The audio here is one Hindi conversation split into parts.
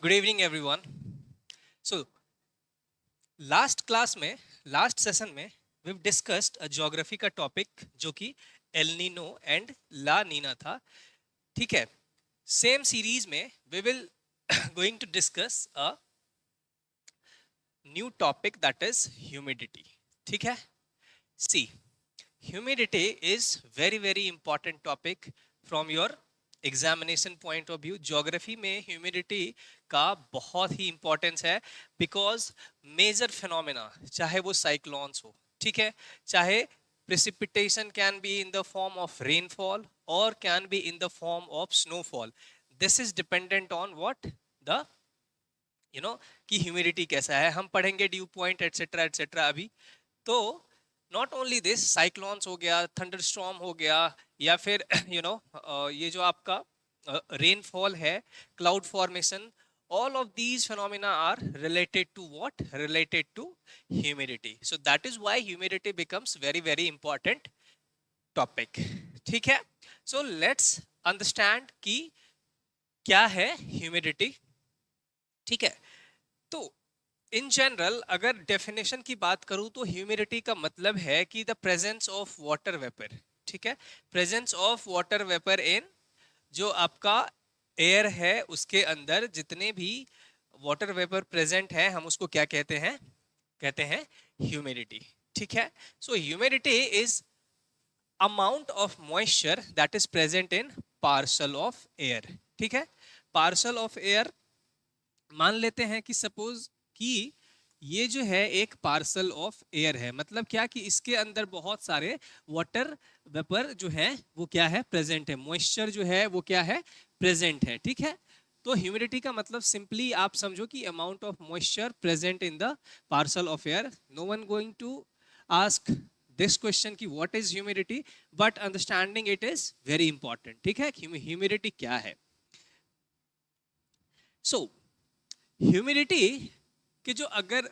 Good evening everyone. So last session में वी डिस्कस्ड अ ज्योग्राफी का टॉपिक जो कि El Nino and La Nina था। ठीक है, सेम सीरीज में we will going to discuss a new topic that is humidity. ठीक है, see, humidity is very very important topic from your examination point of view. Geography में ह्यूमिडिटी का बहुत ही इंपॉर्टेंस है, बिकॉज मेजर फिनोमेना, चाहे वो साइक्लोन्स हो, ठीक है, चाहे precipitation can be in the form of rainfall or can be in the form of snowfall, this is dependent on what the कि ह्यूमिडिटी कैसा है। हम पढ़ेंगे ड्यू पॉइंट एटसेट्रा एटसेट्रा अभी। तो नॉट ओनली दिस, साइक्लोन्स हो गया, थंडरस्टॉर्म हो गया, या फिर ये जो आपका रेनफॉल है, cloud formation, all of these phenomena are related to what? Related to humidity. So that is why humidity becomes very very important topic. ठीक है, so let's understand कि क्या है humidity। ठीक है, तो इन जनरल अगर डेफिनेशन की बात करूं तो ह्यूमिडिटी का मतलब है कि the presence of water vapour. ठीक है, प्रेजेंस ऑफ वाटर वेपर इन, जो आपका एयर है उसके अंदर जितने भी वाटर वेपर प्रेजेंट है, हम उसको क्या कहते हैं? कहते हैं ह्यूमिडिटी। ठीक है, so humidity is amount of moisture that is present in parcel of air. ठीक है, पार्सल ऑफ एयर, मान लेते हैं कि सपोज कि ये जो है एक पार्सल ऑफ एयर है, मतलब क्या कि इसके अंदर बहुत सारे वाटर वेपर जो है वो क्या है? प्रेजेंट है, मॉइस्चर जो है वो क्या है? प्रेजेंट है। ठीक है, तो ह्यूमिडिटी का मतलब सिंपली आप समझो कि amount of moisture present in the parcel of air. No one going to ask this question कि what is humidity, but understanding it is very important. ठीक है, ह्यूमिडिटी क्या है? सो ह्यूमिडिटी के जो अगर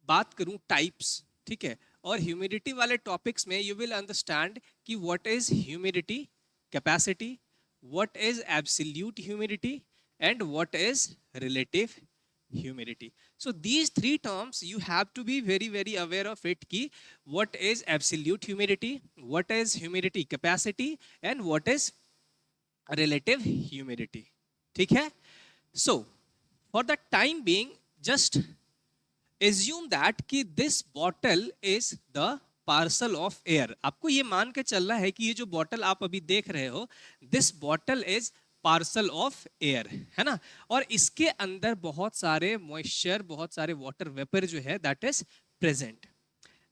बात करूं टाइप्स, ठीक है, और ह्यूमिडिटी वाले टॉपिक्स में यू विल अंडरस्टैंड कि what is humidity capacity, what is absolute humidity and what is relative humidity. So these three terms you have to be very very aware of it ki what is absolute humidity, what is humidity capacity and what is relative humidity. ठीक है, so for the time being just assume that कि this bottle is the parcel of air। आपको ये मान के चलना है कि ये जो बॉटल आप अभी देख रहे हो, this bottle is parcel of air, है ना, और इसके अंदर बहुत सारे मॉइस्चर, बहुत सारे वाटर वेपर जो है that is present.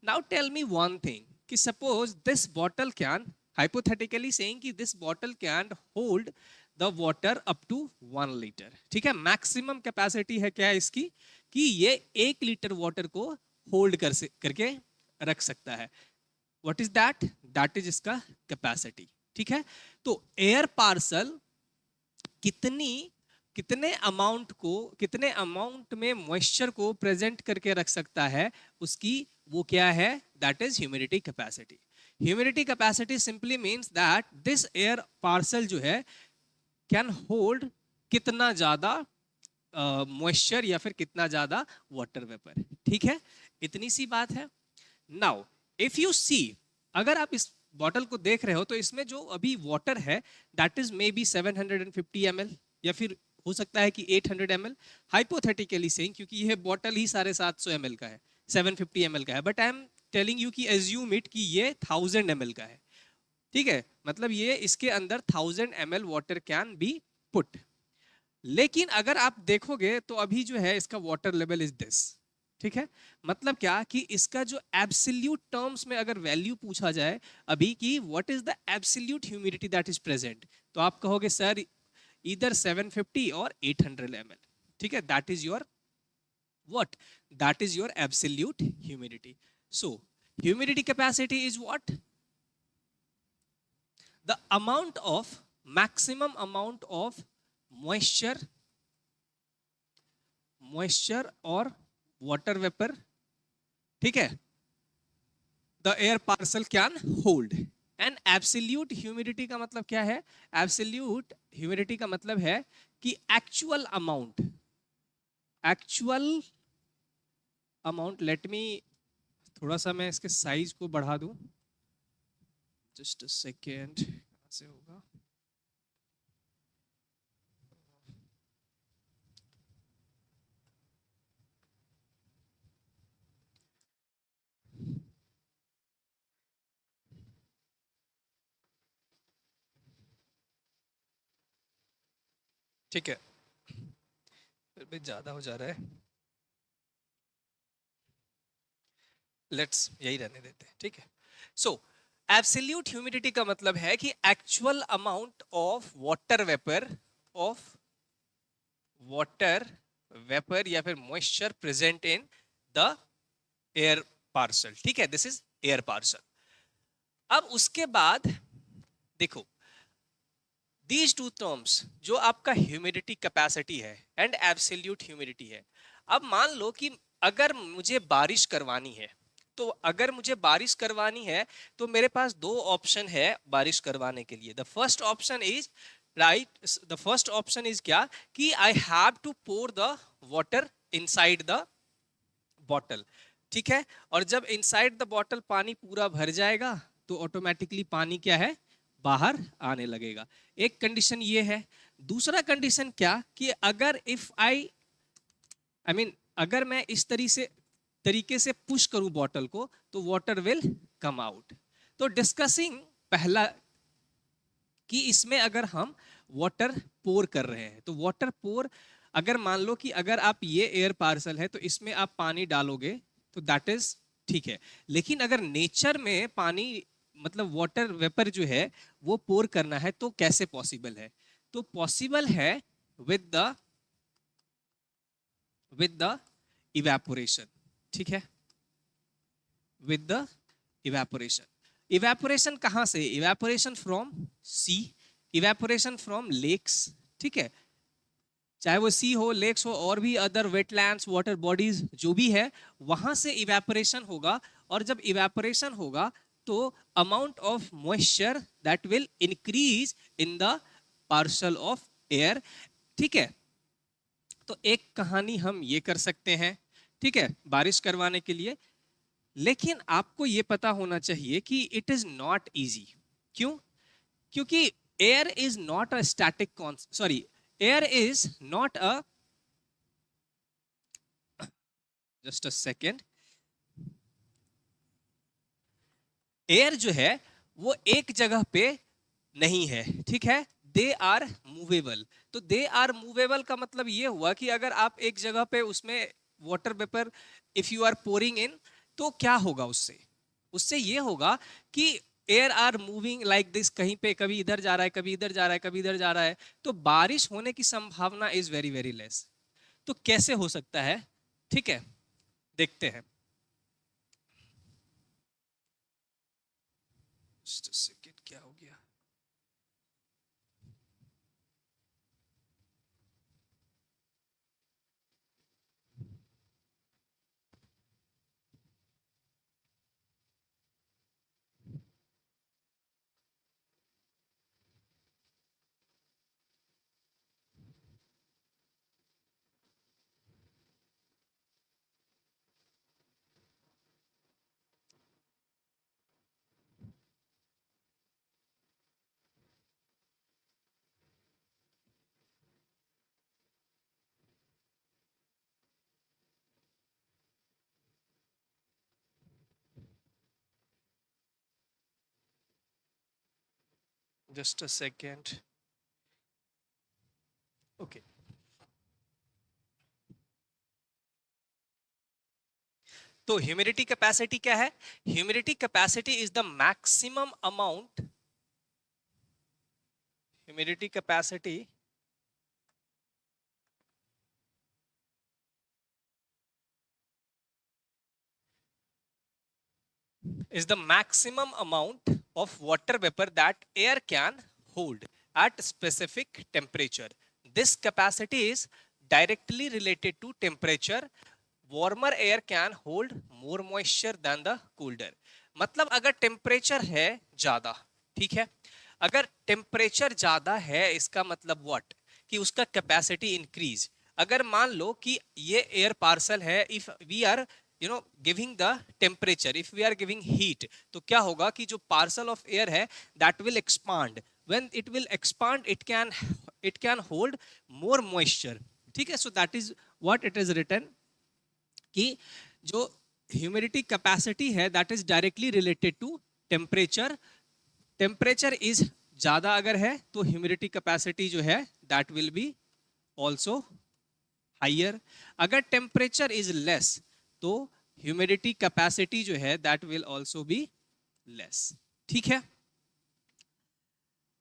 Now tell me one thing कि suppose this bottle can, hypothetically saying कि this bottle can hold the water up to 1 litre. ठीक है, मैक्सिमम कैपेसिटी है क्या इसकी कि ये 1 लीटर वाटर को होल्ड करके रख सकता है। What is that? That is इसका कैपेसिटी। ठीक है, तो एयर पार्सल कितनी कितने अमाउंट को, कितने अमाउंट में मॉइस्चर को प्रेजेंट करके रख सकता है, उसकी वो क्या है? That is humidity capacity. Humidity capacity simply means that this air parcel जो है कैन होल्ड कितना ज्यादा मॉइस्चर या फिर कितना ज्यादा वाटर वेपर। ठीक है, इतनी सी बात है। नाउ इफ यू सी, अगर आप इस बॉटल को देख रहे हो तो इसमें जो अभी वाटर है that is may be 750 ml या फिर हो सकता है कि 800 ml, हाइपोथेटिकली सेइंग, क्योंकि यह बॉटल ही 750 ml का है, 750 ml का है, but I am telling you कि एज्यूम इट कि ये 1000 ml का है। ठीक है, मतलब ये इसके अंदर 1000 ml water can be put. लेकिन अगर आप देखोगे तो अभी जो है इसका वाटर लेवल इज दिस। ठीक है, मतलब क्या कि इसका जो एब्सोल्यूट टर्म्स में अगर वैल्यू पूछा जाए अभी कि what is the absolute humidity that is present, तो आप कहोगे सर इधर 750 और 800 ml। ठीक है, that is your what? That is your absolute humidity. So humidity capacity is what? The amount of, maximum amount of moisture, moisture और वाटर वेपर, ठीक है, the air parcel can hold. And absolute humidity का मतलब क्या है? एब्सोल्यूट ह्यूमिडिटी का मतलब है कि एक्चुअल अमाउंट, लेट मी, थोड़ा सा मैं इसके साइज को बढ़ा दूं, जस्ट अ सेकेंड, कहां से होगा, ठीक है, फिर भी ज्यादा हो जा रहा है, लेट्स यही रहने देते हैं, ठीक है। सो एब्सोल्यूट ह्यूमिडिटी का मतलब है कि actual amount of water vapour या फिर moisture present in the air parcel, ठीक है, दिस इज एयर पार्सल। अब उसके बाद देखो, दीज टू टर्म्स, जो आपका ह्यूमिडिटी कैपेसिटी है एंड एब्सोल्यूट ह्यूमिडिटी है। अब मान लो कि अगर मुझे बारिश करवानी है, तो अगर मुझे बारिश करवानी है तो मेरे पास दो ऑप्शन है बारिश करवाने के लिए। The first option is right, the first option is क्या, कि I have to pour the water inside the bottle, ठीक है। और जब इनसाइड द बॉटल पानी पूरा भर जाएगा तो ऑटोमेटिकली पानी क्या है, बाहर आने लगेगा। एक कंडीशन ये है। दूसरा कंडीशन क्या, कि अगर इफ आई मीन अगर मैं इस तरीके से पुश करूं बॉटल को तो वाटर विल कम आउट। तो डिस्कसिंग पहला कि इसमें अगर हम वाटर पोर कर रहे हैं तो वाटर पोर, अगर मान लो कि अगर आप ये एयर पार्सल है तो इसमें आप पानी डालोगे तो दैट इज ठीक है। लेकिन अगर नेचर में पानी मतलब वाटर वेपर जो है वो पोर करना है तो कैसे पॉसिबल है, तो पॉसिबल है विद द इवेपोरेशन, ठीक है, विद द इवेपोरेशन। इवेपोरेशन कहां से, evaporation from sea, evaporation from lakes, ठीक है, चाहे वो सी हो, लेक्स हो, और भी अदर वेटलैंड्स वाटर बॉडीज जो भी है, वहां से इवेपोरेशन होगा। और जब इवेपोरेशन होगा तो amount of moisture that will increase in the parcel of air, ठीक है। तो एक कहानी हम ये कर सकते हैं, ठीक है, बारिश करवाने के लिए। लेकिन आपको ये पता होना चाहिए कि इट इज नॉट इजी। क्यों, क्योंकि air is not a static sorry, air is not a, just a second, air जो है वो एक जगह पे नहीं है, ठीक है, दे आर मूवेबल। तो दे आर मूवेबल का मतलब ये हुआ कि अगर आप एक जगह पे उसमें water vapour if you are pouring in, तो क्या होगा उससे, उससे ये होगा कि air are moving like this, कहीं पे कभी इधर जा रहा है, कभी इधर जा रहा है, कभी इधर जा रहा है, तो बारिश होने की संभावना इज वेरी वेरी लेस। तो कैसे हो सकता है, ठीक है, देखते हैं। Just a second, क्या हो गया, जस्ट अ सेकेंड, ओके। तो ह्यूमिडिटी कैपेसिटी क्या है, humidity capacity is the maximum amount, humidity capacity is the maximum amount of water vapor that air can hold at specific temperature. This capacity is directly related to temperature. Warmer air can hold more moisture than the colder. मतलब अगर टेम्परेचर है ज्यादा, ठीक है, अगर टेम्परेचर ज्यादा है इसका मतलब व्हाट, कि उसका कैपेसिटी इंक्रीज। अगर मान लो कि ये एयर पार्सल है, if we are giving the temperature, if we are giving heat, तो क्या होगा कि जो पार्सल ऑफ एयर है that will expand. When it will expand it can hold more moisture. ठीक है, so that is what it is written कि जो ह्यूमिडिटी कैपेसिटी है that is directly related to temperature. Temperature is ज्यादा अगर है तो ह्यूमिडिटी कैपेसिटी जो है that will be also higher. अगर टेम्परेचर इज लेस तो ह्यूमिडिटी कैपेसिटी जो है that will also be less. ठीक है,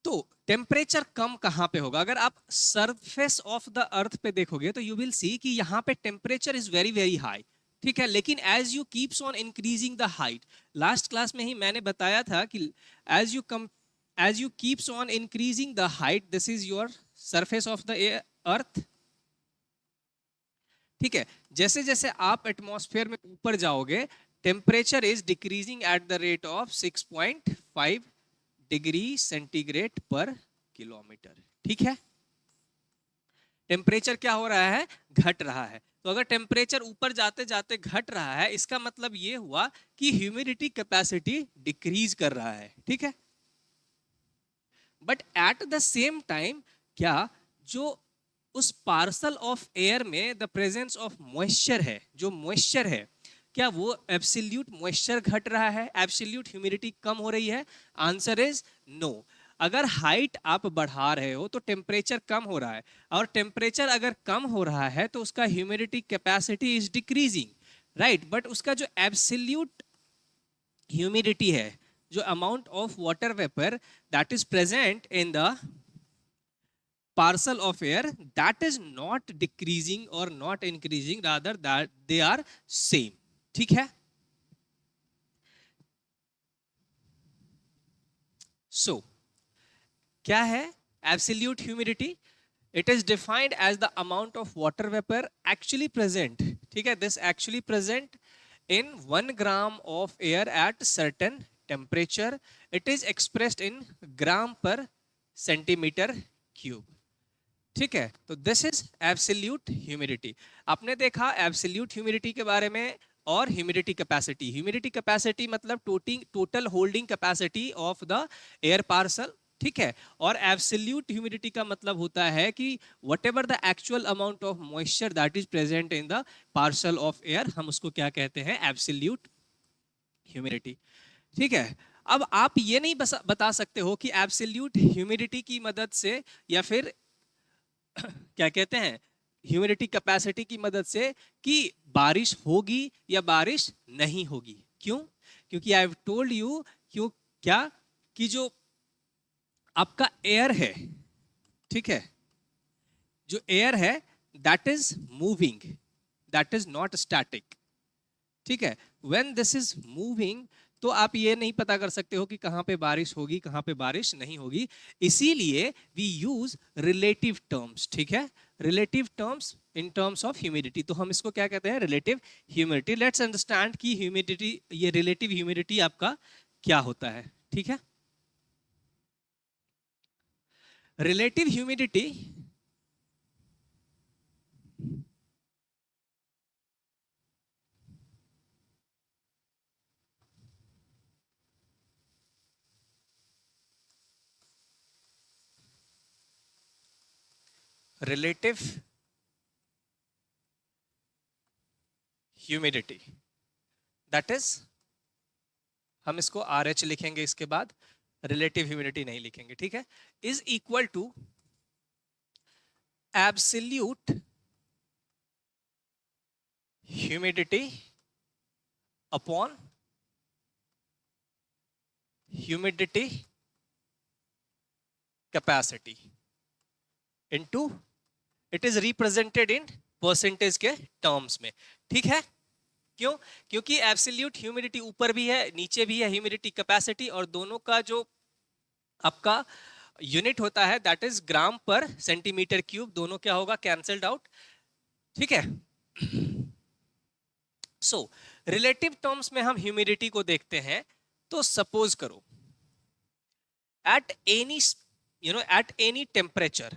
तो टेम्परेचर कम कहां पे होगा? अगर आप सरफेस ऑफ द अर्थ पे देखोगे तो यू विल सी कि यहां पे temperature is very very high. ठीक है, लेकिन as you keeps on increasing the height, last class में ही मैंने बताया था कि as you keeps on increasing the height, this is your surface of the earth. ठीक है, जैसे जैसे आप एटमॉस्फेयर में ऊपर जाओगे temperature is decreasing at the rate of 6.5 degree centigrade per kilometre. ठीक है, टेम्परेचर क्या हो रहा है? घट रहा है। तो अगर टेम्परेचर ऊपर जाते जाते घट रहा है, इसका मतलब ये हुआ कि ह्यूमिडिटी कैपेसिटी डिक्रीज कर रहा है। ठीक है, but at the same time क्या जो उस पार्सल ऑफ एयर में द प्रेजेंस ऑफ मॉइस्चर है, जो मॉइस्चर है, क्या वो एब्सोल्यूट मॉइस्चर घट रहा है, एब्सोल्यूट ह्यूमिडिटी कम हो रही है? Answer is no. अगर हाइट आप बढ़ा रहे हो तो टेम्परेचर कम हो रहा है, और टेम्परेचर अगर कम हो रहा है तो उसका humidity capacity is decreasing, right. But उसका जो एब्सोल्यूट ह्यूमिडिटी है, जो amount of water vapour that is present in the parcel of air, that is not decreasing or not increasing, rather that they are same। ठीक है, so क्या है absolute humidity? It is defined as the amount of water vapor actually present। ठीक है, this actually present in 1 gram of air at certain temperature। it is expressed in gram per centimeter cube। ठीक है, तो दिस इज एब्सोल्यूट ह्यूमिडिटी। आपने देखा एब्सोल्यूट ह्यूमिडिटी के बारे में और ह्यूमिडिटी कैपेसिटी। ह्यूमिडिटी कैपेसिटी मतलब total holding capacity of the air parcel. ठीक है, और एब्सोल्यूट ह्यूमिडिटी का मतलब होता है कि whatever the actual amount of moisture that is present in the parcel of air, हम उसको क्या कहते हैं? Absolute humidity. ठीक है, अब आप ये नहीं बता सकते हो कि एब्सोल्यूट ह्यूमिडिटी की मदद से या फिर क्या कहते हैं ह्यूमिडिटी कैपेसिटी की मदद से कि बारिश होगी या बारिश नहीं होगी। क्यों? क्योंकि आई हैव टोल्ड यू क्यों क्या कि जो आपका एयर है, ठीक है, जो एयर है that is moving, that is not static. ठीक है, व्हेन दिस इज मूविंग तो आप ये नहीं पता कर सकते हो कि कहां पे बारिश होगी कहां पे बारिश नहीं होगी। इसीलिए वी यूज रिलेटिव टर्म्स। ठीक है, relative terms in terms of humidity. तो हम इसको क्या कहते हैं? Relative humidity. लेट्स अंडरस्टैंड कि ह्यूमिडिटी, ये रिलेटिव ह्यूमिडिटी आपका क्या होता है। ठीक है, relative humidity relative humidity that is, हम इसको RH लिखेंगे, इसके बाद रिलेटिव ह्यूमिडिटी नहीं लिखेंगे। ठीक है, is equal to absolute humidity upon humidity capacity into, it is represented in percentage के टर्म्स में। ठीक है, क्यों? क्योंकि एब्सोल्यूट ह्यूमिडिटी ऊपर भी है नीचे भी है ह्यूमिडिटी कैपेसिटी, और दोनों का जो आपका यूनिट होता है दैट इज ग्राम पर सेंटीमीटर क्यूब, दोनों क्या होगा? Cancelled out. ठीक है, सो रिलेटिव टर्म्स में हम ह्यूमिडिटी को देखते हैं। तो सपोज करो at any at any temperature,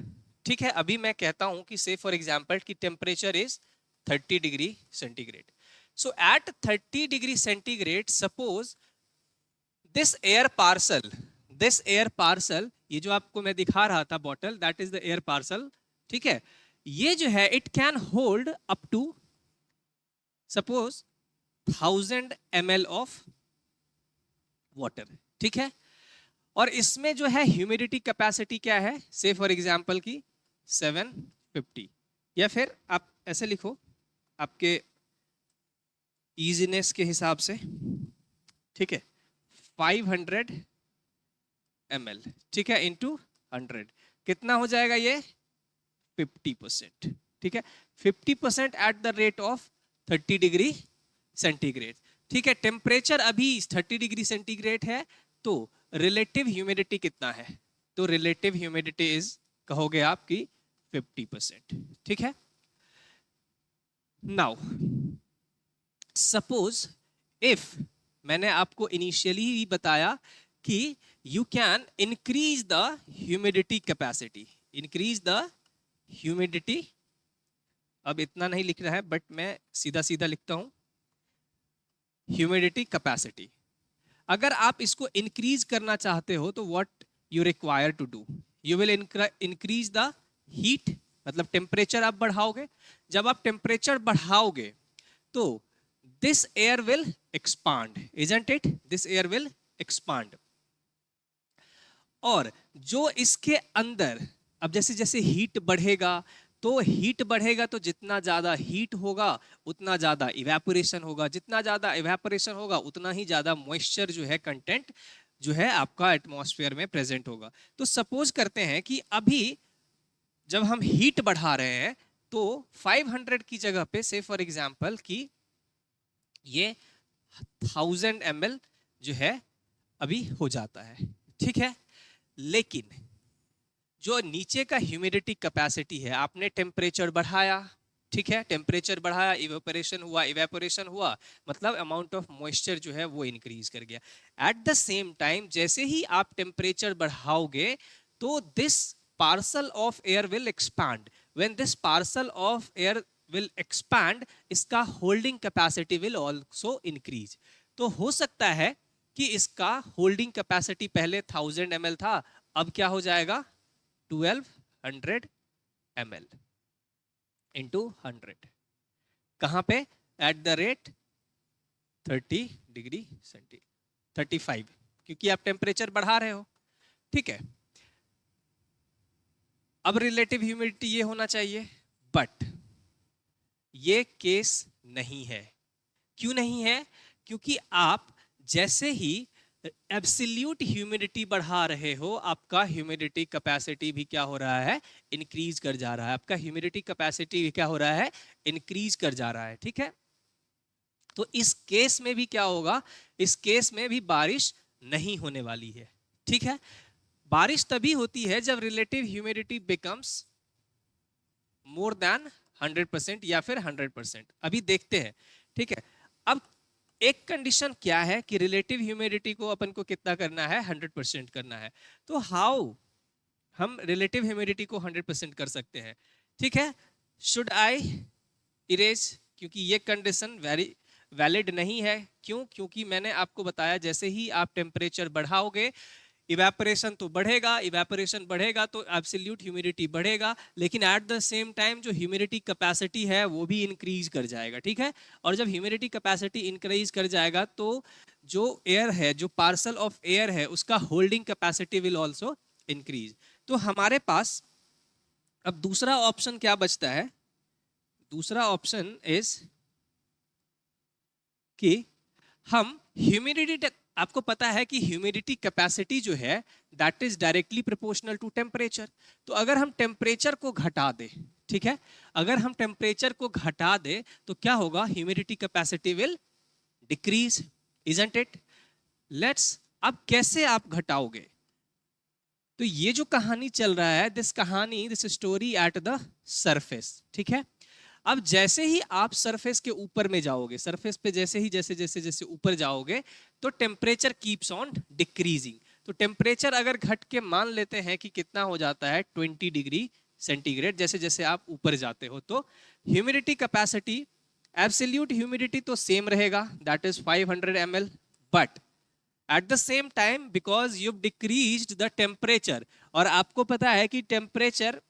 ठीक है, अभी मैं कहता हूं कि से फॉर एग्जांपल कि temperature is 30 degree centigrade. So at 30 degree centigrade suppose this air parcel, ये जो आपको मैं दिखा रहा था bottle, that is the air parcel. ठीक है, ये जो है it can hold up to suppose 1000 ml of water. ठीक है, और इसमें जो है ह्यूमिडिटी कैपेसिटी क्या है, से फॉर एग्जांपल की 750, या फिर आप ऐसे लिखो आपके इजीनेस के हिसाब से. ठीक है, 500 ml. ठीक है, इंटू 100 कितना हो जाएगा ये 50%. ठीक है, 50% eight the rate of 30 degree centigrade. ठीक है, टेम्परेचर अभी 30 डिग्री सेंटीग्रेड है, तो रिलेटिव ह्यूमिडिटी कितना है, तो रिलेटिव ह्यूमिडिटी इज कहोगे आपकी 50%. ठीक है, नाउ सपोज इफ मैंने आपको इनिशियली ही बताया कि you can increase the humidity capacity, increase the humidity. अब इतना नहीं लिख रहा है बट मैं सीधा सीधा लिखता हूं, ह्यूमिडिटी कैपेसिटी. अगर आप इसको इंक्रीज करना चाहते हो तो what you require to do, you will increase the heat, मतलब टेम्परेचर आप बढ़ाओगे. जब आप टेम्परेचर बढ़ाओगे तो this air will expand, isn't it, this air will expand. और जो इसके अंदर, अब जैसे जैसे हीट बढ़ेगा तो हीट बढ़ेगा तो जितना ज्यादा हीट होगा उतना ज्यादा इवेपोरेशन होगा, जितना ज्यादा इवेपोरेशन होगा उतना ही ज्यादा मॉइस्चर जो है कंटेंट जो है आपका एटमॉस्फेयर में प्रेजेंट होगा. तो सपोज करते हैं कि अभी जब हम हीट बढ़ा रहे हैं तो 500 की जगह पे से फॉर एग्जांपल कि ये 1000 ml जो है अभी हो जाता है. ठीक है, लेकिन जो नीचे का ह्यूमिडिटी कैपेसिटी है, आपने टेम्परेचर बढ़ाया. ठीक है, टेम्परेचर बढ़ाया, इवेपोरेशन हुआ, मतलब अमाउंट ऑफ मॉइस्चर जो है वो इंक्रीज कर गया. एट द सेम टाइम जैसे ही आप टेम्परेचर बढ़ाओगे तो this parcel of air will expand. When this parcel of air will expand, इसका holding capacity will also increase. तो हो सकता है कि इसका होल्डिंग कैपेसिटी पहले 1000 ml था, अब क्या हो जाएगा 1200 ml इंटू 100. कहां पे, at the rate 30 degree centigrade, 35, क्योंकि आप टेम्परेचर बढ़ा रहे हो. ठीक है, अब रिलेटिव ह्यूमिडिटी ये होना चाहिए, बट ये केस नहीं है. क्यों नहीं है, क्योंकि आप जैसे ही एब्सोल्यूट ह्यूमिडिटी बढ़ा रहे हो, आपका ह्यूमिडिटी कैपेसिटी भी क्या हो रहा है, इंक्रीज कर जा रहा है. आपका ह्यूमिडिटी कैपेसिटी भी क्या हो रहा है, इंक्रीज कर जा रहा है. ठीक है, तो इस केस में भी क्या होगा, इस केस में भी बारिश नहीं होने वाली है. ठीक है, बारिश तभी होती है जब relative humidity becomes more than 100% या फिर 100%. अभी देखते हैं. ठीक है, अब एक कंडीशन क्या है कि रिलेटिव ह्यूमिडिटी को अपन को कितना करना है, 100% करना है. तो हाउ हम रिलेटिव ह्यूमिडिटी को 100% कर सकते हैं. ठीक है, शुड आई इरेज, क्योंकि ये कंडीशन वेरी वैलिड नहीं है. क्यों, क्योंकि मैंने आपको बताया जैसे ही आप टेम्परेचर बढ़ाओगे इवेपोरेशन तो बढ़ेगा, इवेपोरेशन बढ़ेगा तो एब्सोल्यूट ह्यूमिडिटी बढ़ेगा, लेकिन एट द सेम टाइम जो ह्यूमिडिटी कैपेसिटी है वो भी इंक्रीज कर जाएगा. ठीक है, और जब ह्यूमिडिटी कैपेसिटी इंक्रीज कर जाएगा तो जो एयर है, जो पार्सल ऑफ एयर है, उसका holding capacity will also increase. तो हमारे पास अब दूसरा ऑप्शन क्या बचता है, दूसरा ऑप्शन इज कि हम ह्यूमिडिटी, आपको पता है कि ह्यूमिडिटी कैपेसिटी जो है that is directly proportional to temperature. तो अगर हम टेम्परेचर को घटा दें, ठीक है, अगर हम टेम्परेचर को घटा दें तो क्या होगा, humidity capacity will decrease, isn't it. Let's, अब कैसे आप घटाओगे, तो ये जो कहानी चल रहा है, this story at the surface. ठीक है, अब जैसे ही आप सरफेस के ऊपर में जाओगे, सरफेस पे जैसे ही जैसे जैसे जैसे ऊपर जाओगे तो टेम्परेचर कीप्स ऑन डिक्रीजिंग. तो टेम्परेचर अगर घट के मान लेते हैं कि कितना हो जाता है 20 डिग्री सेंटीग्रेड जैसे जैसे आप ऊपर जाते हो। तो ह्यूमिडिटी कैपेसिटी, एब्सोल्यूट ह्यूमिडिटी तो सेम रहेगा, that is 500 ml, but at the same time because you decreased the temperature, और आपको पता है कि टेम्परेचर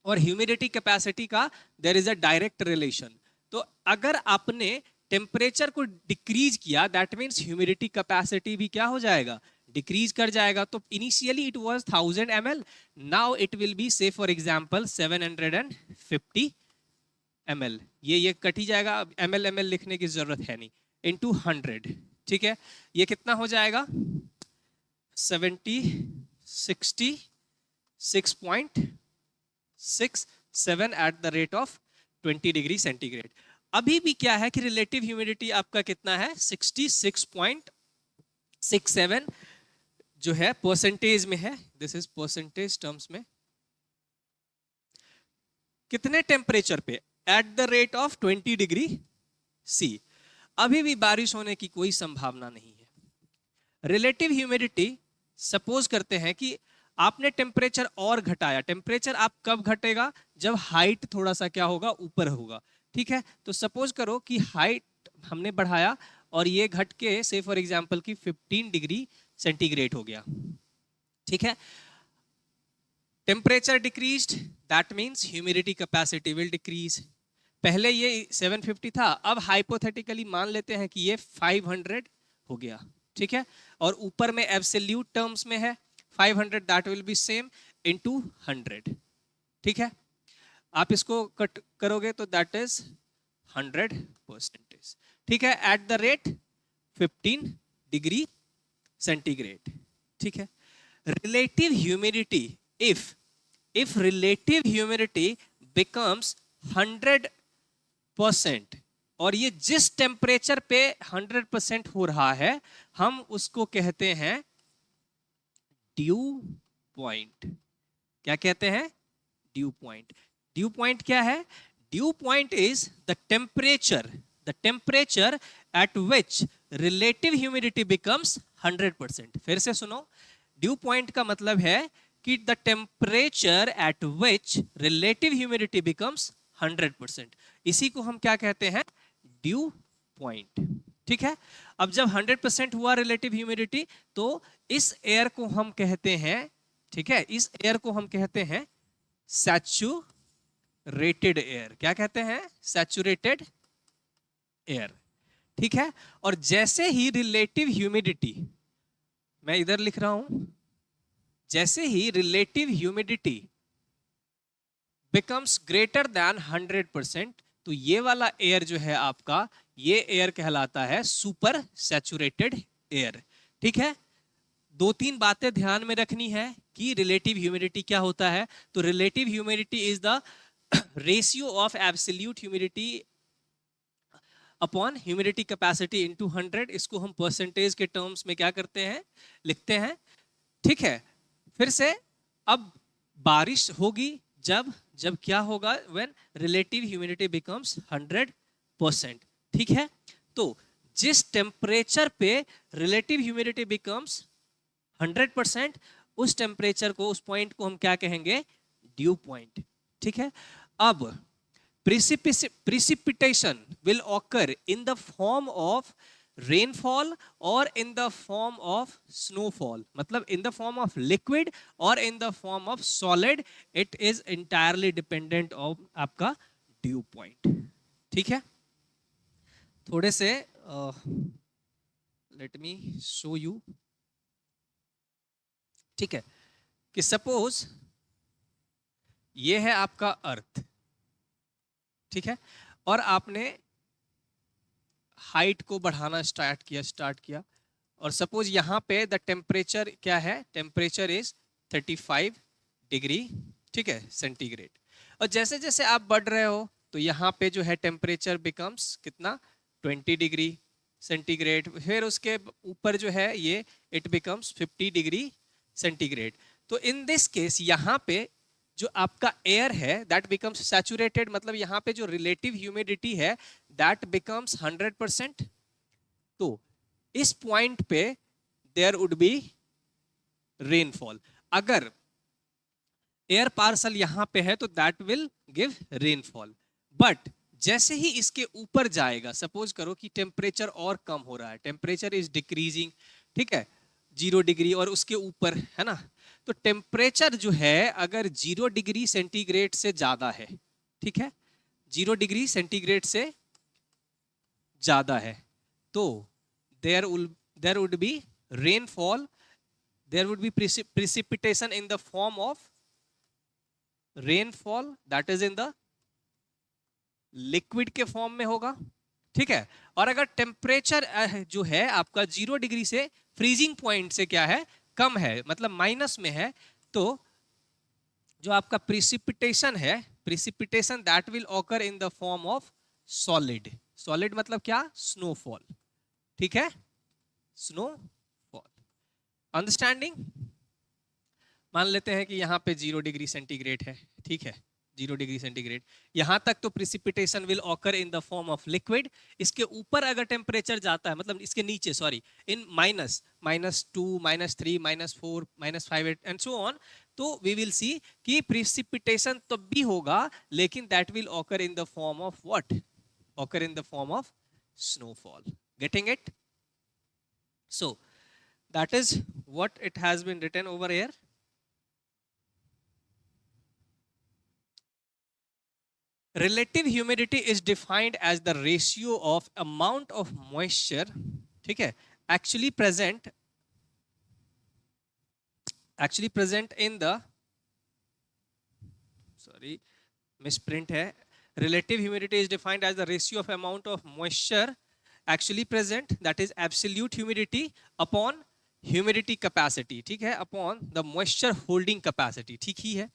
और ह्यूमिडिटी कैपेसिटी का there is a direct relation. तो अगर आपने टेम्परेचर को डिक्रीज किया, दैट मीन्स ह्यूमिडिटी कैपेसिटी भी क्या हो जाएगा, डिक्रीज कर जाएगा। तो initially it was 1000 ml, now it will B से फॉर एग्जांपल 750 ml। ये कट ही जाएगा, ml ml लिखने की जरूरत है नहीं, इनटू 100, ठीक है। ये कितना हो जाएगा, 70 60 6.67 eight the rate of 20 degree centigrade. अभी भी क्या है कि रिलेटिव ह्यूमिडिटी आपका कितना है, 66.67 जो है परसेंटेज में है, दिस इज परसेंटेज टर्म्स में। कितने टेम्परेचर पे, at the rate of 20 degree C. अभी भी बारिश होने की कोई संभावना नहीं है। रिलेटिव ह्यूमिडिटी, सपोज करते हैं कि आपने टेम्परेचर और घटाया। टेम्परेचर आप कब घटेगा, जब हाइट थोड़ा सा क्या होगा, ऊपर होगा, ठीक है। तो सपोज करो कि हाइट हमने बढ़ाया और ये घट के से फॉर एग्जांपल की 15 डिग्री सेंटीग्रेड हो गया, ठीक है। Temperature decreased, that means humidity capacity will decrease. पहले ये 750 था, अब हाइपोथेटिकली मान लेते हैं कि ये 500 हो गया, ठीक है। और ऊपर में एब्सोल्यूट टर्म्स में है 500, that will be same into 100, ठीक है। आप इसको कट करोगे तो दैट इज 100%, ठीक है, eight the rate 15 degree centigrade, ठीक है। Relative humidity, if relative humidity becomes 100%, और ये जिस टेम्परेचर पे 100% हो रहा है, हम उसको कहते हैं ड्यू पॉइंट। क्या कहते हैं, ड्यू पॉइंट। ड्यू पॉइंट क्या है, due point is the temperature at which relative humidity becomes 100%। फिर से सुनो, ड्यू पॉइंट का मतलब है कि the temperature at which relative humidity becomes 100%, इसी को हम क्या कहते हैं, ड्यू पॉइंट, ठीक है। अब जब 100% हुआ रिलेटिव ह्यूमिडिटी, तो इस एयर को हम कहते हैं, ठीक है, इस एयर को हम कहते हैं सैचुरेटेड एयर। क्या कहते हैं, सैचुरेटेड एयर, ठीक है। और जैसे ही रिलेटिव ह्यूमिडिटी, मैं इधर लिख रहा हूं, जैसे ही relative humidity becomes greater than 100%, तो ये वाला एयर जो है आपका, ये एयर कहलाता है सुपर सैचुरेटेड एयर, ठीक है। दो तीन बातें ध्यान में रखनी है कि रिलेटिव ह्यूमिडिटी क्या होता है। तो relative humidity is the ratio of absolute humidity upon humidity capacity into 100। इसको हम परसेंटेज के टर्म्स में क्या करते हैं, लिखते हैं, ठीक है। फिर से, अब बारिश होगी जब जब क्या होगा, व्हेन रिलेटिव ह्यूमिडिटी बिकम्स 100%, ठीक है। तो जिस टेम्परेचर पे रिलेटिव ह्यूमिडिटी बिकम्स 100%, उस टेम्परेचर को, उस पॉइंट को हम क्या कहेंगे, ड्यू पॉइंट, ठीक है। अब precipitation will occur in the form of rainfall or in the form of snowfall, मतलब in the form of liquid or in the form of solid, it is entirely dependent on आपका dew point, ठीक है। थोड़े से let me show you, ठीक है, कि सपोज ये है आपका अर्थ, ठीक है, और आपने हाइट को बढ़ाना स्टार्ट किया, और सपोज यहां पे द टेम्परेचर क्या है, टेम्परेचर इज 35 डिग्री, ठीक है, सेंटीग्रेड। और जैसे जैसे आप बढ़ रहे हो, तो यहाँ पे जो है टेम्परेचर बिकम्स कितना, 20 डिग्री सेंटीग्रेड। फिर उसके ऊपर जो है ये इट बिकम्स 50 डिग्री सेंटीग्रेड। तो इन दिस केस यहाँ पे जो आपका एयर है दैट बिकम्स सैचुरेटेड, मतलब यहाँ पे जो रिलेटिव ह्यूमिडिटी है दैट बिकम्स 100%। तो इस पॉइंट पे देयर वुड बी रेनफॉल। अगर एयर पार्सल यहां पे है तो that will give rainfall. But जैसे ही इसके ऊपर जाएगा, सपोज करो कि टेम्परेचर और कम हो रहा है, टेम्परेचर इज डिक्रीजिंग, ठीक है, 0 डिग्री और उसके ऊपर है ना, तो टेम्परेचर जो है अगर 0 डिग्री सेंटीग्रेड से ज्यादा है, ठीक है, 0 डिग्री सेंटीग्रेड से ज्यादा है, तो there there would be rainfall, there would be precipitation in the form of rainfall, that is in the liquid के फॉर्म में होगा, ठीक है। और अगर टेम्परेचर जो है आपका 0 डिग्री से फ्रीजिंग पॉइंट से क्या है, कम है, मतलब माइनस में है, तो जो आपका प्रिसिपिटेशन है, precipitation that will occur in the form of solid. Solid मतलब क्या, स्नोफॉल, ठीक है, स्नोफॉल। अंडरस्टैंडिंग? मान लेते हैं कि यहाँ पे 0 डिग्री सेंटीग्रेड है, ठीक है, 0 डिग्री सेंटीग्रेड, यहां तक तो precipitation will occur in the form of liquid. इसके ऊपर अगर टेम्परेचर जाता है, मतलब इसके नीचे, sorry, in -2, -3, -4, -5 and so on, तो वी विल सी कि प्रिसिपिटेशन तब भी होगा, लेकिन that will occur in the form of what, occur in the form of snowfall. Getting it? So that is what it has been written over here. Relative humidity is defined as the ratio of amount of moisture, ठीक है, actually present in the, sorry, misprint है, relative humidity is defined as the ratio of amount of moisture actually present, that is absolute humidity upon humidity capacity, ठीक है, upon the moisture holding capacity, ठीक ही है,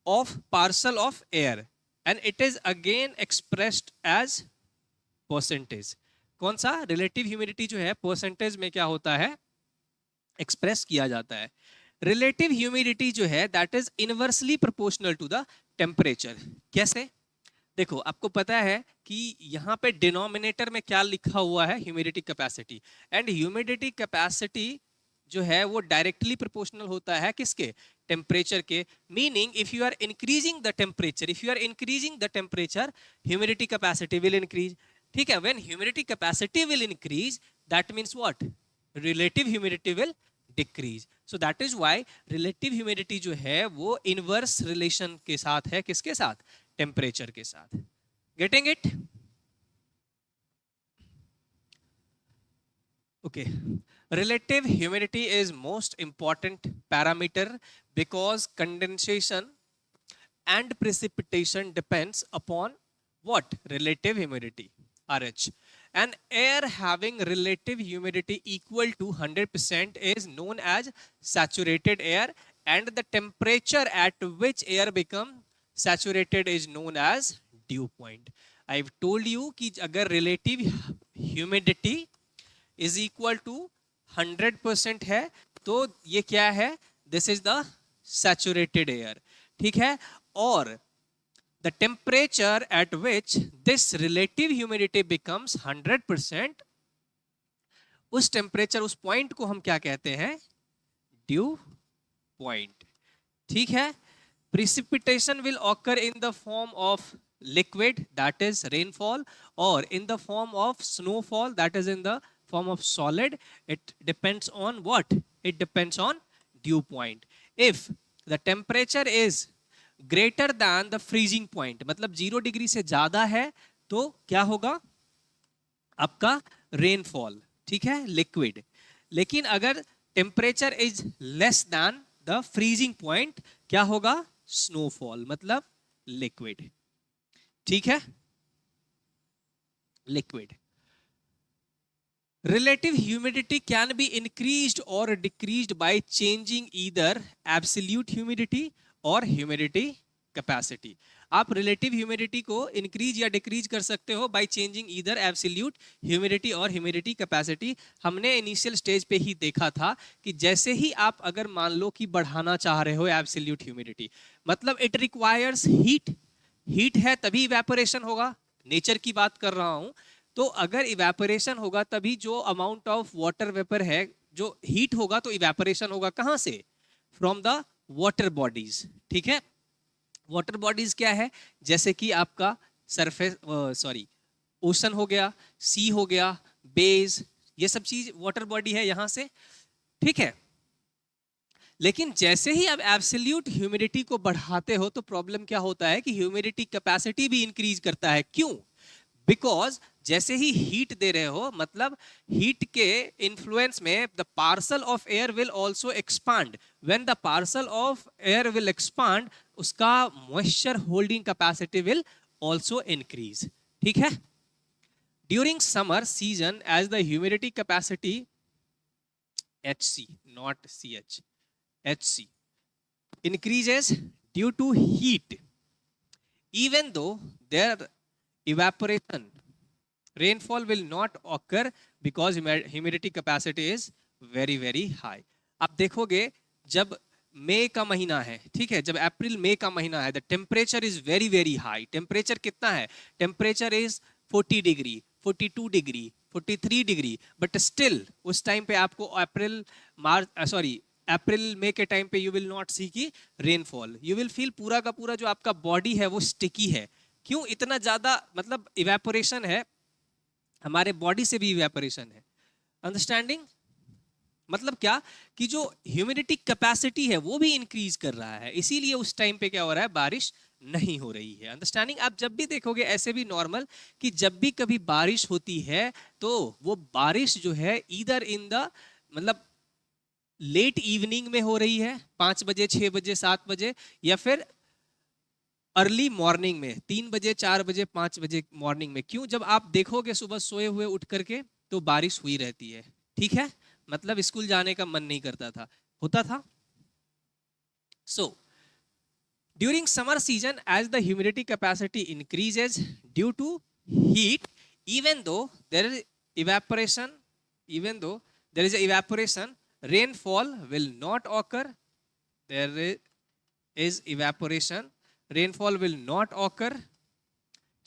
of parcel of air, and it is again expressed as percentage। कौन सा, रिलेटिव ह्यूमिडिटी जो है परसेंटेज में क्या होता है, एक्सप्रेस किया जाता है। रिलेटिव ह्यूमिडिटी जो है that is inversely proportional to the temperature. कैसे? देखो, आपको पता है कि यहाँ पे डिनोमिनेटर में क्या लिखा हुआ है, humidity capacity, and humidity capacity जो है वो डायरेक्टली प्रोपोर्शनल होता है किसके, टेम्परेचर के। Meaning if you are increasing the temperature, if you are increasing the temperature, humidity capacity will increase, ठीक है। When humidity capacity will increase, that means what, relative humidity will decrease. So that is why relative humidity जो है वो इनवर्स रिलेशन के साथ है, किसके साथ, टेम्परेचर के साथ। Getting it? Okay, relative humidity is most important parameter because condensation and precipitation depends upon what, relative humidity, RH. An air having relative humidity equal to 100% is known as saturated air, and the temperature at which air become saturated is known as dew point। I've told you कि अगर relative humidity is equal to 100% है तो ये क्या है, this is the saturated air, ठीक है। और the temperature at which this relative humidity becomes 100%, उस टेम्परेचर, उस पॉइंट को हम क्या कहते हैं, ड्यू पॉइंट, ठीक है। Precipitation will occur in the form of liquid, that is rainfall, और in the form of snowfall, that is in the form of solid. It depends on what, it depends on dew point. If the temperature is greater than the freezing point, मतलब 0 डिग्री से ज्यादा है, तो क्या होगा आपका रेनफॉल, ठीक है, लिक्विड। लेकिन अगर temperature is less than the freezing point, क्या होगा, स्नोफॉल, मतलब लिक्विड, ठीक है, liquid. Relative humidity can be increased or decreased by changing either absolute humidity or humidity capacity। आप relative humidity को increase या decrease कर सकते हो by changing either absolute humidity और humidity capacity। हमने initial stage पे ही देखा था कि जैसे ही आप अगर मान लो कि बढ़ाना चाह रहे हो absolute humidity, मतलब it requires heat, heat है तभी evaporation होगा, नेचर की बात कर रहा हूं। तो अगर इवेपोरेशन होगा तभी जो अमाउंट ऑफ वाटर वेपर है, जो हीट होगा तो इवेपोरेशन होगा कहां से, फ्रॉम द वाटर बॉडीज, ठीक है। वाटर बॉडीज क्या है, जैसे कि आपका सरफेस, सॉरी, ओशन हो गया, सी हो गया, बेस, ये सब चीज वाटर बॉडी है यहां से, ठीक है। लेकिन जैसे ही आप एब्सोल्यूट ह्यूमिडिटी को बढ़ाते हो तो प्रॉब्लम क्या होता है कि ह्यूमिडिटी कैपेसिटी भी इंक्रीज करता है। क्यों? बिकॉज जैसे ही हीट दे रहे हो, मतलब हीट के इन्फ्लुएंस में the parcel of air will also expand. When the parcel of air will expand, उसका moisture holding capacity will also increase, ठीक है। During summer season as the humidity capacity, HC, not CH, HC increases due to heat, even though their evaporation, rainfall will not occur because humidity capacity is very very high. आप देखोगे जब मई का महीना है, ठीक है, जब अप्रैल मई का महीना है, the temperature is very very high. Temperature कितना है? Temperature is 40 degree, 42 degree, 43 degree, but still उस टाइम पे आपको अप्रैल मार्च, सॉरी, अप्रैल मई के टाइम पे यू विल नॉट सी की रेनफॉल। यू विल फील पूरा का पूरा जो आपका बॉडी है वो स्टिकी है। क्यों? इतना ज्यादा, मतलब इवेपोरेशन है, हमारे बॉडी से भी इवेपोरेशन है। अंडरस्टैंडिंग? मतलब क्या कि जो ह्यूमिडिटी कैपेसिटी है वो भी इंक्रीज कर रहा है, इसीलिए उस टाइम पे क्या हो रहा है, बारिश नहीं हो रही है। अंडरस्टैंडिंग? आप जब भी देखोगे ऐसे भी नॉर्मल कि जब भी कभी बारिश होती है तो वो बारिश जो है इधर इन द, मतलब लेट इवनिंग में हो रही है, 5 बजे, 6 बजे, 7 बजे, या फिर अर्ली मॉर्निंग में 3 बजे, 4 बजे, 5 बजे मॉर्निंग में। क्यों? जब आप देखोगे सुबह सोए हुए उठ करके तो बारिश हुई रहती है, ठीक है, मतलब स्कूल जाने का मन नहीं करता था, होता था। So during summer season as the humidity capacity increases due to heat, even though there is evaporation, even though there is a evaporation, rainfall will not occur. There is evaporation, rainfall will not occur,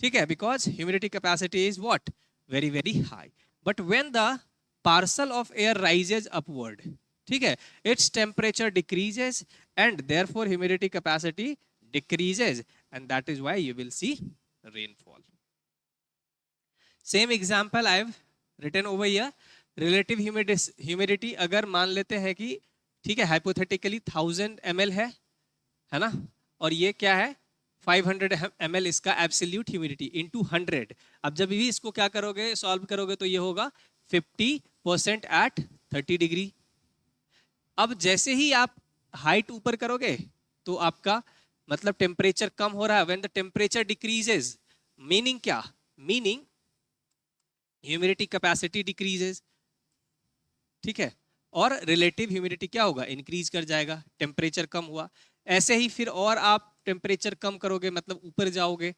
ठीक है, because humidity capacity is what, very very high. But when the parcel of air rises upward, ठीक है, its temperature decreases and therefore humidity capacity decreases, and that is why you will see rainfall. Same example I have written over here. Relative humidity अगर मान लेते हैं कि, ठीक है, hypothetically 1000 ml है ना, और ये क्या है 500 ml इसका एब्सोल्यूट ह्यूमिडिटी इनटू 100। अब जब भी इसको क्या करोगे, सॉल्व करोगे, तो ये होगा 50% एट 30 डिग्री। अब जैसे ही आप हाइट ऊपर करोगे तो आपका मतलब टेम्परेचर कम हो रहा है। When the temperature decreases, meaning क्या, मीनिंग ह्यूमिडिटी कैपेसिटी डिक्रीजेस, ठीक है, और रिलेटिव ह्यूमिडिटी क्या होगा, इंक्रीज कर जाएगा, टेम्परेचर कम हुआ। ऐसे ही फिर और आप टेम्परेचर कम करोगे, मतलब ऊपर जाओगे,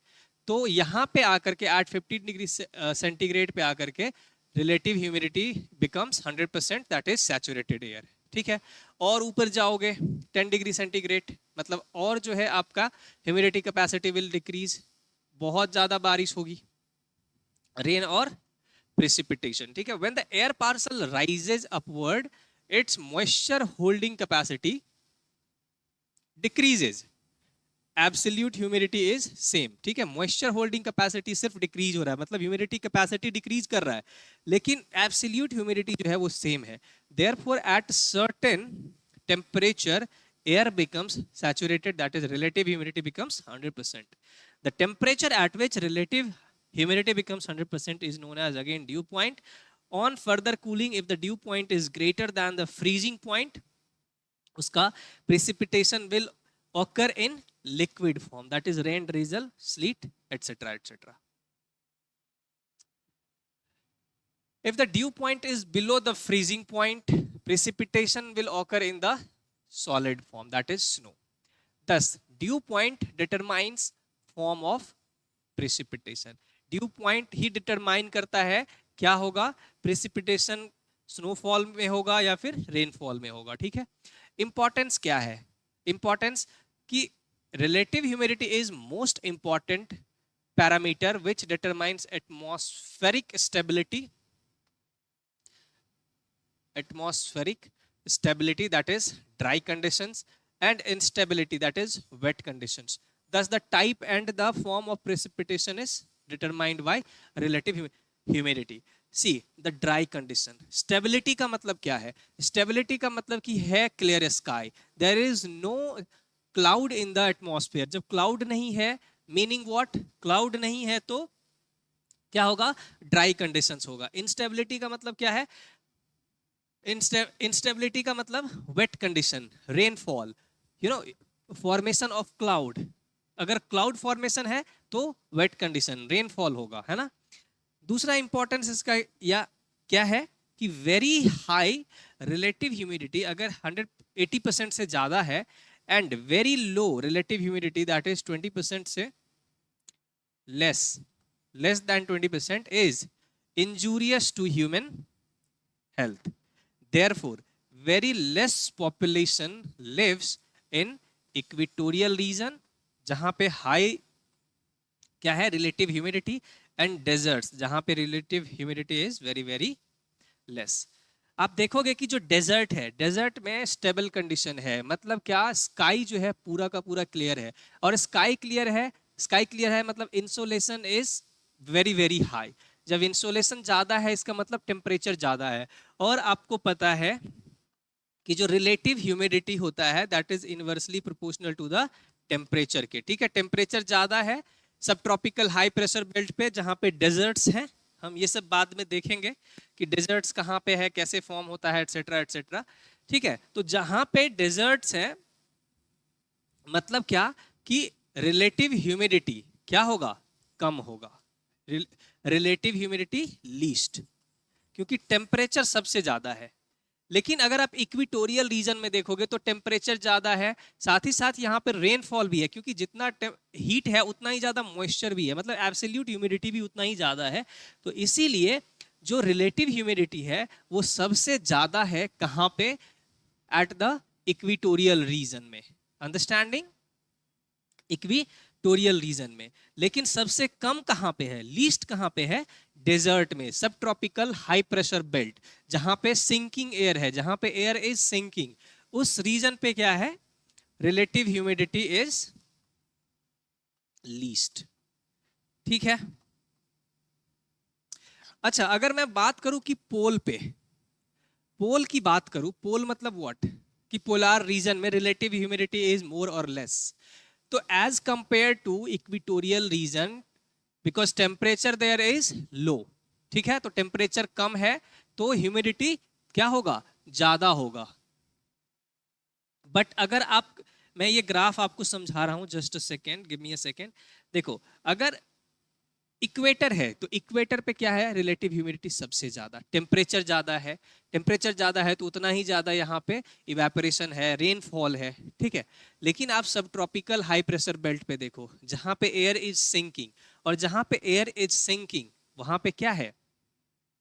तो यहाँ पे आकर के 850 डिग्री सेंटीग्रेड पे आकर के relative humidity becomes 100%, that is saturated air, ठीक है। और ऊपर जाओगे 10 डिग्री सेंटीग्रेड, मतलब और जो है आपका ह्यूमिडिटी कैपेसिटी विल डिक्रीज, बहुत ज्यादा बारिश होगी, रेन और precipitation, ठीक है। when the air parcel rises upward, its moisture holding capacity decreases, absolute humidity is same, ठीक है। moisture holding capacity सिर्फ डिक्रीज हो रहा है, मतलब ह्यूमिडिटी कैपेसिटी डिक्रीज कर रहा है, लेकिन absolute humidity जो है वो सेम है। therefore at certain temperature air becomes saturated, that is relative humidity becomes 100%. the temperature at which relative humidity becomes 100% is known as again dew point. On further cooling, if the dew point is greater than the freezing point, uska precipitation will occur in liquid form, that is rain, drizzle, sleet, etc etc. If the dew point is below the freezing point, precipitation will occur in the solid form, that is snow. Thus dew point determines form of precipitation. Due point he determine करता है क्या होगा, प्रेसिपिटेशन स्नोफॉल में होगा या फिर रेनफॉल में होगा, ठीक है। इंपॉर्टेंस क्या है, इंपॉर्टेंस कि relative humidity is most important parameter which determines atmospheric stability, atmospheric stability, that is dry conditions, and instability, that is wet conditions. Thus the type and the form of precipitation is determined by relative humidity. See the dry condition. Stability का मतलब क्या है? Stability का मतलब कि है clear sky, there is no cloud in the atmosphere. जब cloud नहीं है, meaning what? Cloud नहीं है तो क्या होगा? ड्राई कंडीशंस होगा. इंस्टेबिलिटी का मतलब क्या है? इंस्टेबिलिटी का मतलब wait condition, rainfall, you know, formation of cloud. अगर क्लाउड फॉर्मेशन है तो वेट कंडीशन, रेनफॉल होगा, है ना. दूसरा इंपॉर्टेंस इसका या क्या है कि वेरी हाई रिलेटिव ह्यूमिडिटी अगर 180% से ज्यादा है and very low relative humidity that is 20% से less than 20% is injurious to human health. Therefore very less population lives in equatorial region जहां पे हाई क्या है रिलेटिव ह्यूमिडिटी एंड डेजर्ट्स जहां पे relative humidity is very very less. आप देखोगे कि जो डेजर्ट है, डेजर्ट में स्टेबल कंडीशन है. मतलब क्या? स्काई जो है पूरा का पूरा क्लियर है. और स्काई क्लियर है, स्काई क्लियर है मतलब insolation is very very high. जब इंसोलेशन ज्यादा है इसका मतलब टेम्परेचर ज्यादा है. और आपको पता है कि जो रिलेटिव ह्यूमिडिटी होता है that is inversely proportional to the temperature के. ठीक है, टेम्परेचर ज्यादा है सब ट्रॉपिकल हाई प्रेशर बेल्ट पे जहां पे डेजर्ट्स हैं. हम ये सब बाद में देखेंगे कि डेजर्ट्स कहाँ पे है, कैसे फॉर्म होता है, एटसेट्रा एटसेट्रा. ठीक है, तो जहां पे डेजर्ट्स है मतलब क्या कि रिलेटिव ह्यूमिडिटी क्या होगा? कम होगा. रिलेटिव ह्यूमिडिटी लीस्ट, क्योंकि टेम्परेचर सबसे ज्यादा है. लेकिन अगर आप इक्विटोरियल रीजन में देखोगे तो टेम्परेचर ज्यादा है, साथ ही साथ यहाँ पर रेनफॉल भी है, क्योंकि जितना हीट है उतना ही ज्यादा मॉइस्चर भी है, मतलब एब्सोल्यूट ह्यूमिडिटी भी उतना ही ज्यादा है. तो इसीलिए जो रिलेटिव ह्यूमिडिटी है वो सबसे ज्यादा है कहाँ पे? एट द इक्विटोरियल रीजन में. अंडरस्टैंडिंग? इक्विटोरियल रीजन में. लेकिन सबसे कम कहां पे है, लीस्ट कहां पे है? डेजर्ट में, सब ट्रॉपिकल हाई प्रेशर बेल्ट जहां पे सिंकिंग एयर है, जहां पे एयर इज सिंकिंग, उस रीजन पे क्या है? Relative humidity is least. ठीक है. अच्छा, अगर मैं बात करूं कि पोल पे, पोल की बात करूं, पोल मतलब व्हाट? कि पोलार रीजन में रिलेटिव ह्यूमिडिटी इज मोर और लेस. तो as compare to equatorial region, because temperature there is low. ठीक है, तो टेम्परेचर कम है तो ह्यूमिडिटी क्या होगा? ज्यादा होगा. बट अगर आप, मैं ये ग्राफ आपको समझा रहा हूं, just a second, give me a second. देखो, अगर इक्वेटर है तो इक्वेटर पे क्या है? रिलेटिव ह्यूमिडिटी सबसे ज्यादा, टेम्परेचर ज्यादा है. टेम्परेचर ज्यादा है तो उतना ही ज्यादा यहाँ पे इवेपोरेशन है, रेनफॉल है. ठीक है. लेकिन आप सब ट्रॉपिकल हाई प्रेशर बेल्ट पे देखो जहां पे एयर इज सिंकिंग, और जहां पे एयर इज सिंकिंग वहां पे क्या है?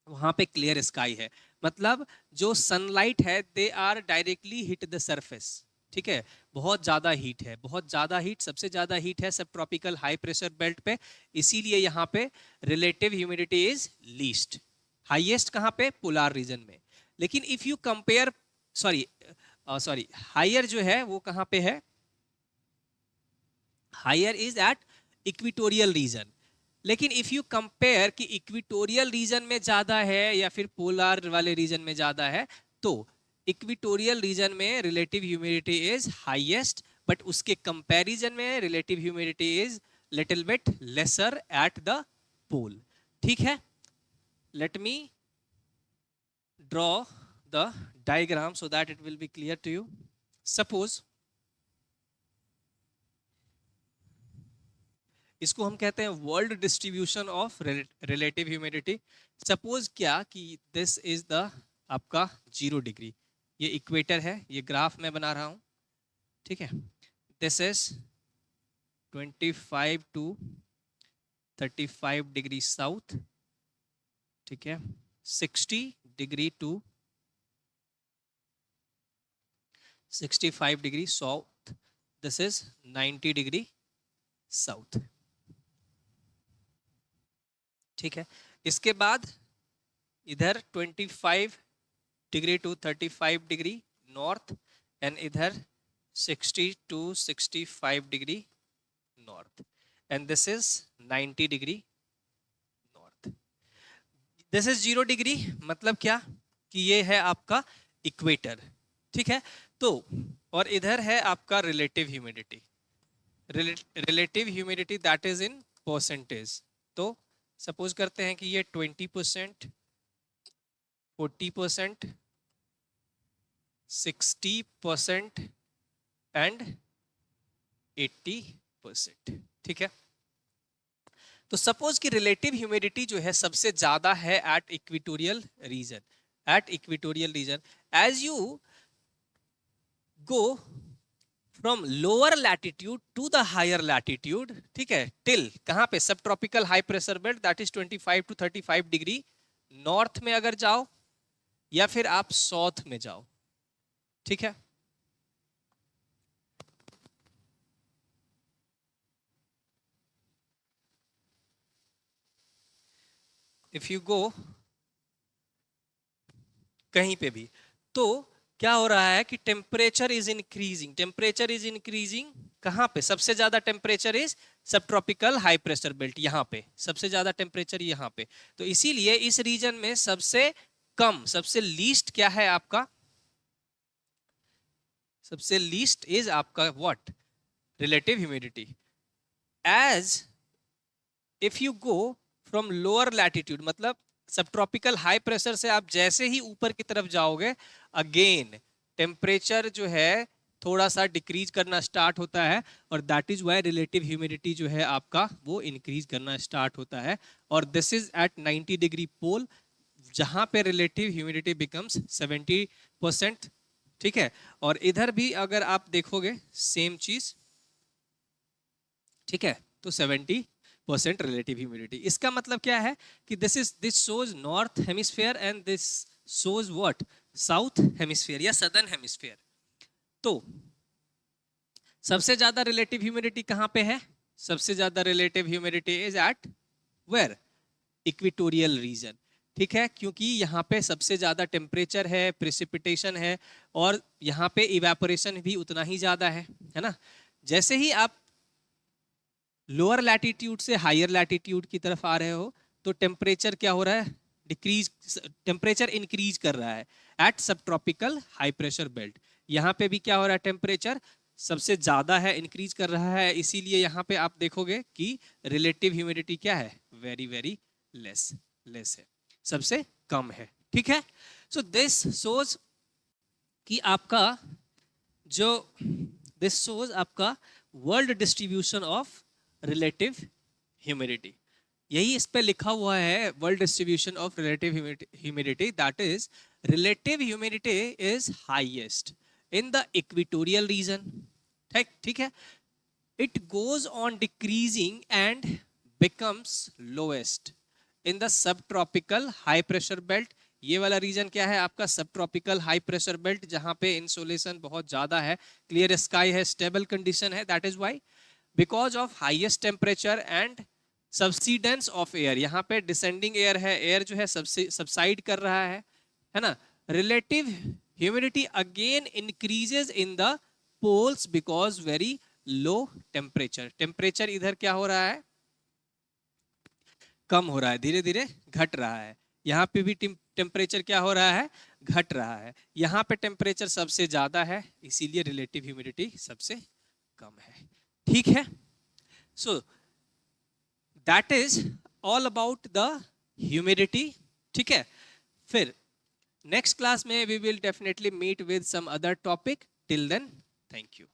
वहां पे क्लियर स्काई है. मतलब जो सनलाइट है they are directly hit the surface. ठीक है, बहुत ज्यादा हीट है, बहुत ज्यादा हीट, सबसे ज्यादा हीट है सब ट्रॉपिकल हाई प्रेशर बेल्ट पे. इसीलिए यहाँ पे relative humidity is least. Highest कहाँ पे? पोलार रीजन में. लेकिन if you compare, sorry higher जो है वो कहाँ पे है? Higher is at equatorial region. लेकिन इफ यू कंपेयर कि इक्विटोरियल रीजन में ज्यादा है या फिर पोलार वाले रीजन में ज्यादा है, तो इक्विटोरियल रीजन में relative humidity is highest, but उसके कंपैरिजन में relative humidity is little bit lesser at the pole. ठीक है, let me draw the diagram so that it will be clear to you. Suppose इसको हम कहते हैं world distribution of relative humidity. Suppose क्या कि दिस इज द आपका 0 डिग्री, ये इक्वेटर है, ये ग्राफ मैं बना रहा हूं. ठीक है, this is 25 to 35 degree south. ठीक है, 60 degree to 65 degree south. This is 90 degree south. ठीक है, इसके बाद इधर 25 degree to 35 degree north, and इधर 60 to 65 degree north and this is 90 degree north. This is 0 degree, मतलब क्या कि ये है आपका इक्वेटर, ठीक है। तो और इधर है आपका relative humidity, relative humidity that is in percentage. तो सपोज करते हैं कि ये 20%, 40%, 60% एंड 80%, ठीक है। तो सपोज कि रिलेटिव ह्यूमिडिटी जो है सबसे ज्यादा है at equatorial region, at equatorial region. As you go from lower latitude to the higher latitude, ठीक है, टिल कहां पे, subtropical high pressure belt that is 25 to 35 degree north में अगर जाओ या फिर आप साउथ में जाओ, ठीक है। इफ यू गो कहीं पे भी, तो क्या हो रहा है कि temperature is increasing, temperature is increasing कहां पे, सबसे ज्यादा टेम्परेचर इज सब ट्रॉपिकल हाई प्रेशर बेल्ट, यहां पे सबसे ज्यादा टेम्परेचर यहां पे। तो इसीलिए इस रीजन में सबसे कम, सबसे लीस्ट क्या है आपका, सबसे लीस्ट इज आपका what, relative humidity. As if you go from lower latitude, मतलब सब ट्रॉपिकल हाई प्रेशर से आप जैसे ही ऊपर की तरफ जाओगे, अगेन टेम्परेचर जो है थोड़ा सा डिक्रीज करना स्टार्ट होता है, और that is why relative humidity जो है आपका वो इंक्रीज करना स्टार्ट होता है। और दिस इज एट 90 डिग्री पोल, जहां पे रिलेटिव ह्यूमिडिटी बिकम्स 70%, ठीक है। और इधर भी अगर आप देखोगे सेम चीज, ठीक है, तो 70% रिलेटिव ह्यूमिडिटी। इसका मतलब क्या है कि this shows north hemisphere and this shows what, south hemisphere या सदर्न हेमिस्फीयर। तो सबसे ज्यादा रिलेटिव ह्यूमिडिटी कहां पे है, सबसे ज्यादा relative humidity is at where, equatorial region, ठीक है, क्योंकि यहाँ पे सबसे ज्यादा टेम्परेचर है, प्रेसिपिटेशन है, और यहाँ पे इवेपोरेशन भी उतना ही ज्यादा है ना। जैसे ही आप लोअर लैटिट्यूड से हायर लैटिट्यूड की तरफ आ रहे हो, तो टेम्परेचर क्या हो रहा है, डिक्रीज, टेम्परेचर इंक्रीज कर रहा है एट सब ट्रॉपिकल हाई प्रेशर बेल्ट। यहाँ पे भी क्या हो रहा है, टेम्परेचर सबसे ज्यादा है, इंक्रीज कर रहा है, इसीलिए यहाँ पे आप देखोगे कि रिलेटिव ह्यूमिडिटी क्या है, वेरी वेरी लेस, लेस है, सबसे कम है, ठीक है। सो दिस शोज कि आपका जो, दिस शोज आपका world distribution of relative humidity. यही इस पे लिखा हुआ है, world distribution of relative humidity, that is relative humidity is highest in the equatorial region, ठीक है। It goes on decreasing and becomes lowest in the sub tropical high pressure belt. ये वाला रीजन क्या है आपका, सब ट्रॉपिकल हाई प्रेशर बेल्ट, जहां पे इंसोलेशन बहुत ज्यादा है, क्लियर स्काई है, स्टेबल कंडीशन है, that is why because of highest temperature and subsidence of air. यहाँ पे डिसेंडिंग एयर है, एयर जो है सबसाइड कर रहा है ना। Relative humidity again increases in the poles because very low temperature, temperature इधर क्या हो रहा है, कम हो रहा है, धीरे धीरे घट रहा है। यहाँ पे भी टेम्परेचर क्या हो रहा है, घट रहा है। यहाँ पे टेम्परेचर सबसे ज्यादा है, इसीलिए रिलेटिव ह्यूमिडिटी सबसे कम है, ठीक है। So that is all about the humidity, ठीक है। फिर नेक्स्ट क्लास में we will definitely meet with some other topic, till then thank you.